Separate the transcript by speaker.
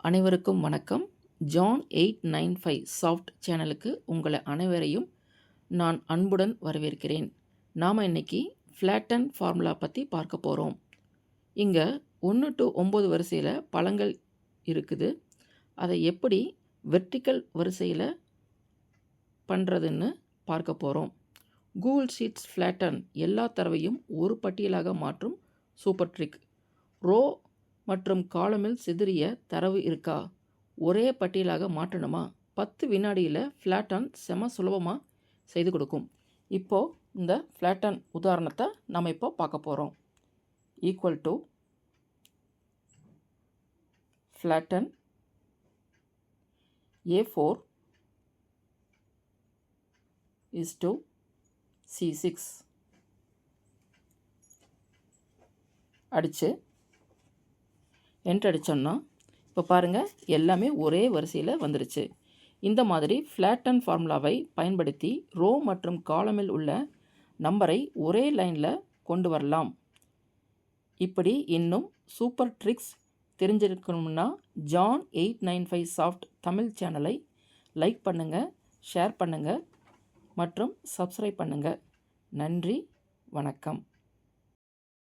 Speaker 1: அனைவருக்கும் வணக்கம். John 895 soft சேனலுக்கு உங்களை அனைவரையும் நான் அன்புடன் வரவேற்கிறேன். நாம் இன்னைக்கு ஃப்ளாட்டன் ஃபார்முலா பற்றி பார்க்க போகிறோம். இங்கே 1 to 9 வரிசையில் பழங்கள் இருக்குது. அதை எப்படி வெர்டிக்கல் வரிசையில் பண்ணுறதுன்னு பார்க்க போகிறோம். கூகுள் ஷீட்ஸ் ஃப்ளாட்டன் எல்லா தரவையும் ஒரு பட்டியலாக மாற்றும் சூப்பர் ட்ரிக். ரோ மற்றும் காலமில் சிதறிய தரவு இருக்கா, ஒரே பட்டியலாக மாற்றணுமா, 10 வினாடியில் ஃப்ளாட்டன் செம சுலபமாக செய்து கொடுக்கும். இப்போது இந்த ஃப்ளாட்டன் உதாரணத்தை நம்ம இப்போ பார்க்க போகிறோம். Equal to flatten A4 is to C6 அடித்து என்ட்ரு அடித்தோம்னா இப்போ பாருங்கள் எல்லாமே ஒரே வரிசையில் வந்துருச்சு. இந்த மாதிரி ஃப்ளாட்டன் ஃபார்முலாவை பயன்படுத்தி ரோ மற்றும் காலமில் உள்ள நம்பரை ஒரே லைனில் கொண்டு வரலாம். இப்படி இன்னும் சூப்பர் ட்ரிக்ஸ் தெரிஞ்சிருக்கணும்னா ஜான் 895 சாஃப்ட் தமிழ் சேனலை லைக் பண்ணுங்கள், ஷேர் பண்ணுங்கள் மற்றும் சப்ஸ்கிரைப் பண்ணுங்கள். நன்றி, வணக்கம்.